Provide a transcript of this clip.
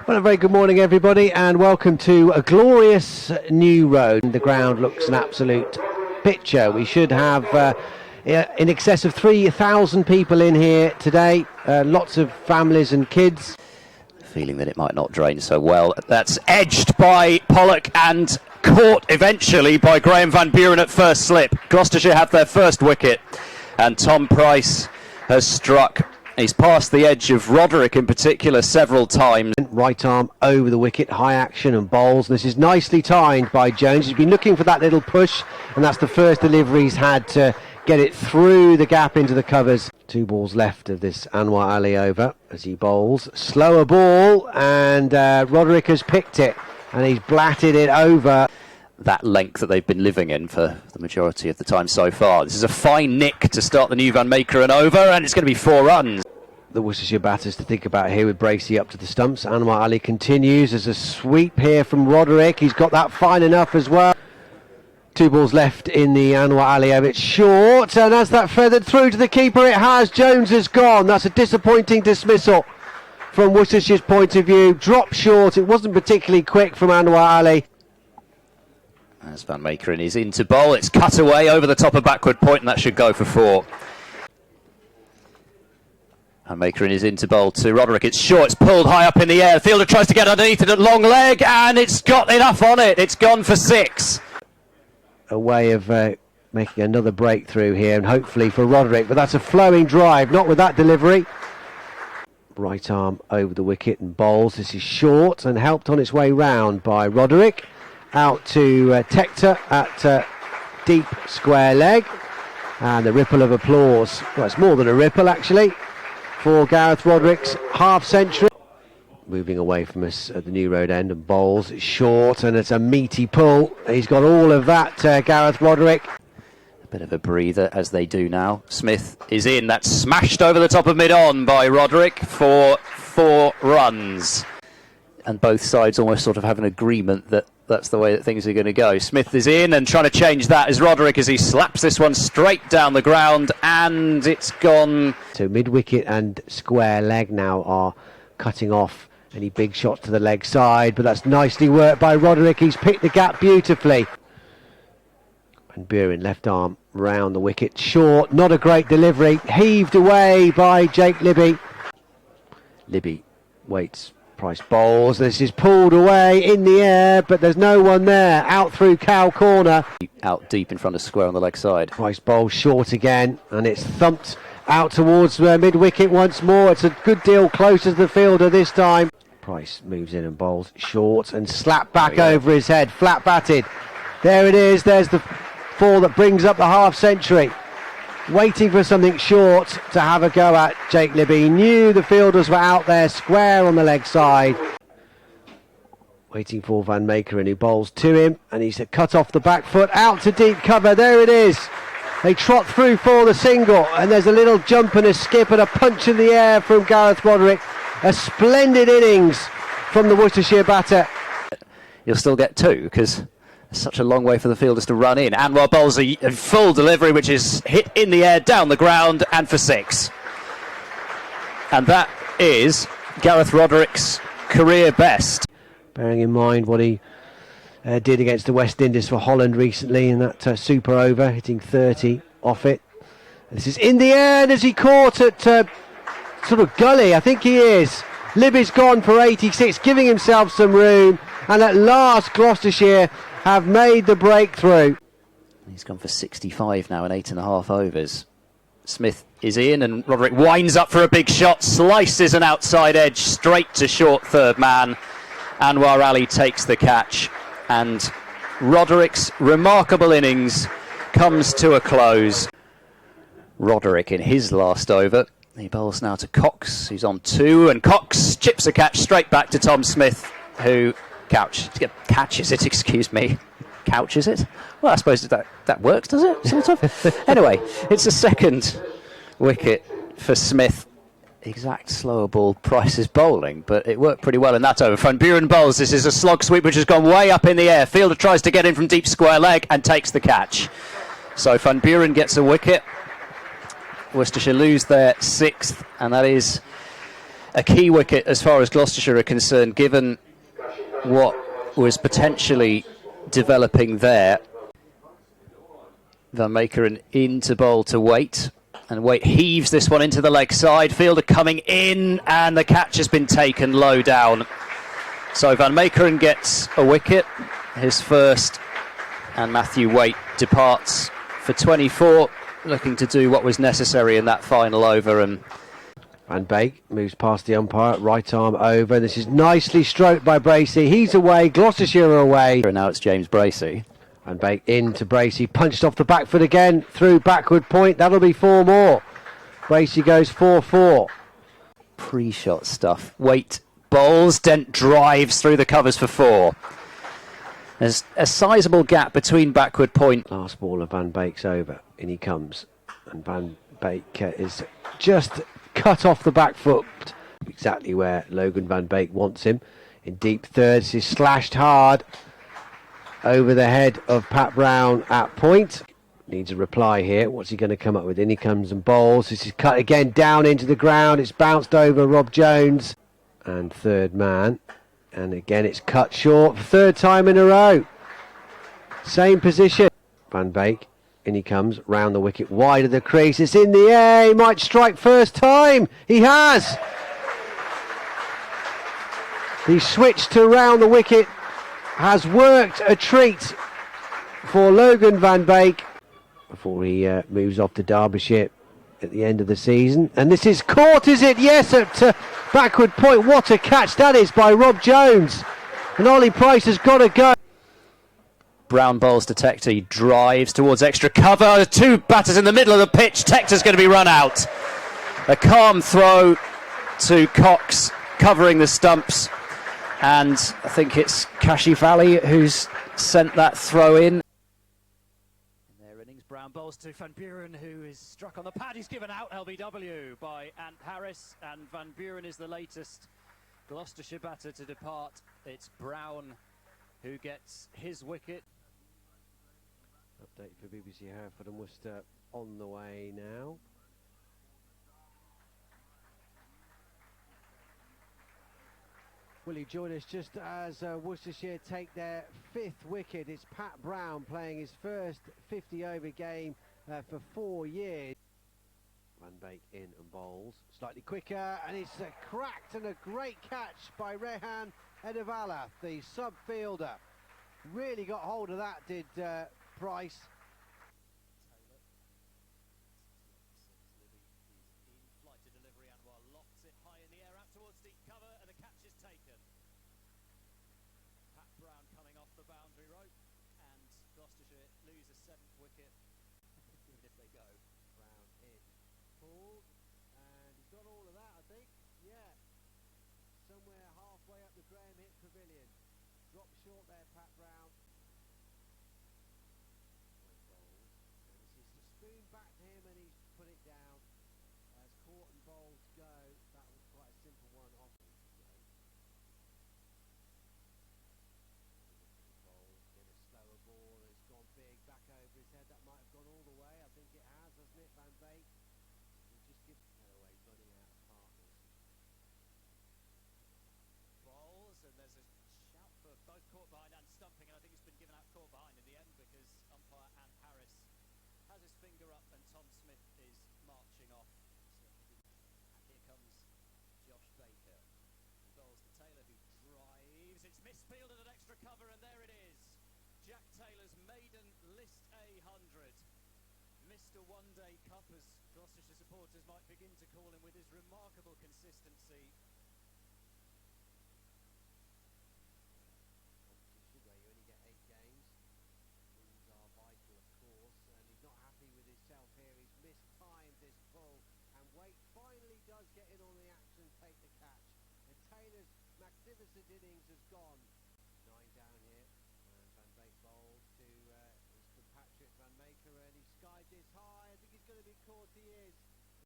Well, a very good morning, everybody, and welcome to a glorious new road. The ground looks an absolute picture. We should have in excess of 3,000 people in here today, lots of families and kids. Feeling that it might not drain so well. That's edged by Pollock and caught eventually by Graham Van Buren at first slip. Gloucestershire have their first wicket, and Tom Price has struck. He's passed the edge of Roderick in particular several times. Right arm over the wicket, high action and bowls. This is nicely timed by Jones. He's been looking for that little push, and that's the first delivery he's had to get it through the gap into the covers. 2 balls left of this Anwar Ali over as he bowls. Slower ball, and Roderick has picked it, and he's blatted it over. That length that they've been living in for the majority of the time so far. This is a fine nick to start the new Van Meekeren over, and it's going to be 4 runs. The Worcestershire batters to think about here with Bracey up to the stumps. Anwar Ali continues. There's a sweep here from Roderick. He's got that fine enough as well. 2 balls left in the Anwar Ali over. It's short, and as that feathered through to the keeper, it has. Jones has gone. That's a disappointing dismissal from Worcestershire's point of view. Dropped short. It wasn't particularly quick from Anwar Ali. As Van Meekeren is into bowl, it's cut away over the top of backward point, and that should go for 4. Van Meekeren is into bowl to Roderick. It's short, it's pulled high up in the air. The fielder tries to get underneath it at long leg, and it's got enough on it. It's gone for 6. A way of making another breakthrough here, and hopefully for Roderick, but that's a flowing drive, not with that delivery. Right arm over the wicket and bowls. This is short and helped on its way round by Roderick. Out to Tector at deep square leg, and the ripple of applause. Well, it's more than a ripple actually for Gareth Roderick's half century. Moving away from us at the New Road end, and bowls. It's short and it's a meaty pull. He's got all of that, Gareth Roderick. A bit of a breather as they do now. Smith is in. That's smashed over the top of mid-on by Roderick for 4 runs. And both sides almost sort of have an agreement that that's the way that things are going to go. Smith is in and trying to change that as Roderick as he slaps this one straight down the ground, and it's gone. So mid-wicket and square leg now are cutting off any big shots to the leg side, but that's nicely worked by Roderick. He's picked the gap beautifully. And Buren left arm round the wicket, short, not a great delivery, heaved away by Jake Libby. Libby waits. Price bowls. This is pulled away in the air, but there's no one there. Out through cow corner. Out deep in front of square on the leg side. Price bowls short again, and it's thumped out towards mid-wicket once more. It's a good deal closer to the fielder this time. Price moves in and bowls short and slap back over his head, flat batted. There it is. There's the 4 that brings up the half century. Waiting for something short to have a go at Jake Libby. He knew the fielders were out there square on the leg side. Waiting for Van Meekeren, who bowls to him, and he's cut off the back foot out to deep cover. There it is. They trot through for the single, and there's a little jump and a skip and a punch in the air from Gareth Roderick. A splendid innings from the Worcestershire batter. You'll still get 2 because it's such a long way for the fielders to run in. Anwar bowls a full delivery, which is hit in the air, down the ground, and for 6. And that is Gareth Roderick's career best. Bearing in mind what he did against the West Indies for Holland recently in that super over, hitting 30 off it. This is in the air, and as he caught at sort of gully, I think he is. Libby's gone for 86, giving himself some room, and at last Gloucestershire have made the breakthrough. He's gone for 65 now in 8.5 overs. Smith is in, and Roderick winds up for a big shot, slices an outside edge straight to short third man. Anwar Ali takes the catch, and Roderick's remarkable innings comes to a close. Roderick in his last over. He bowls now to Cox, who's on 2, and Cox chips a catch straight back to Tom Smith, who catches it, excuse me. Couches it? Well, I suppose that works, does it? Sort of. Anyway, it's a second wicket for Smith. Exact slower ball Price is bowling, but it worked pretty well in that over. Van Buren bowls. This is a slog sweep which has gone way up in the air. Fielder tries to get in from deep square leg and takes the catch. So Van Buren gets a wicket. Worcestershire lose their 6th, and that is a key wicket as far as Gloucestershire are concerned, given what was potentially developing there. Van Meekeren into bowl to Waite, and Waite heaves this one into the leg side. Fielder coming in, and the catch has been taken low down. So Van Meekeren gets a wicket, his first, and Matthew Waite departs for 24, looking to do what was necessary in that final over. And Van Beek moves past the umpire, right arm over. This is nicely stroked by Bracey. He's away, Gloucestershire are away. And now it's James Bracey. Van Beek into Bracey, punched off the back foot again, through backward point. That'll be 4 more. Bracey goes 4-4. Pre-shot stuff. Waite bowls, Dent drives through the covers for 4. There's a sizable gap between backward point. Last ball of Van Beek's over. In he comes. And Van Beek is just cut off the back foot. Exactly where Logan Van Beek wants him. In deep thirds, he's slashed hard over the head of Pat Brown at point. Needs a reply here. What's he going to come up with? In he comes and bowls. This is cut again down into the ground. It's bounced over Rob Jones and third man. And again it's cut short for 3rd time in a row. Same position. Van Beek, in he comes, round the wicket, wide of the crease. It's in the air. He might strike first time. He has. The switch to round the wicket has worked a treat for Logan Van Beek before he moves off to Derbyshire at the end of the season. And this is caught, is it? Yes, at backward point. What a catch that is by Rob Jones. And Ollie Price has got to go. Brown bowls to Tector. He drives towards extra cover. 2 batters in the middle of the pitch. Tector's going to be run out. A calm throw to Cox, covering the stumps. And I think it's Kashi Valley who's sent that throw in. Their innings, Brown bowls to Van Buren, who is struck on the pad. He's given out LBW by Ant Harris, and Van Buren is the latest Gloucestershire batter to depart. It's Brown who gets his wicket. Update for BBC Hereford and Worcester on the way now. Will you join us just as Worcestershire take their 5th wicket? It's Pat Brown playing his first 50-over game for 4 years. Van Beek in and bowls. Slightly quicker, and it's cracked, and a great catch by Rehan Edevala, the sub-fielder. Really got hold of that, did Price. Boundary rope, and Gloucestershire lose a 7th wicket, even if they go. Brown in, pulled, and he's got all of that, I think. Yeah, somewhere halfway up the Graham Hitt Pavilion. Dropped short there, Pat Brown. And this is the spoon back to him, and he's put it down. As caught and bowls go, that was quite a simple one off. Ball has gone big, back over his head. That might have gone all the way. I think it has, hasn't it, Van Beek? He just gives away, running out of partners. Bowls, and there's a shout for both caught behind and stumping, and I think it's been given out caught behind in the end because umpire Ant Harris has his finger up and Tom Smith is marching off. And here comes Josh Baker. He bowls to Taylor, who drives. It's misfielded at extra cover, and there it is. Jack Taylor's maiden List A 100. Mr. One Day Cup, as Gloucestershire supporters might begin to call him, with his remarkable consistency. Competition where you only get 8 games. These are vital, of course, and he's not happy with himself here. He's mistimed this ball, and Waite finally does get in on the action, take the catch. And Taylor's magnificent innings has gone. 9 down here. Van Beek bowls to his compatriot Van Meekeren. He skied this high. I think he's going to be caught. He is.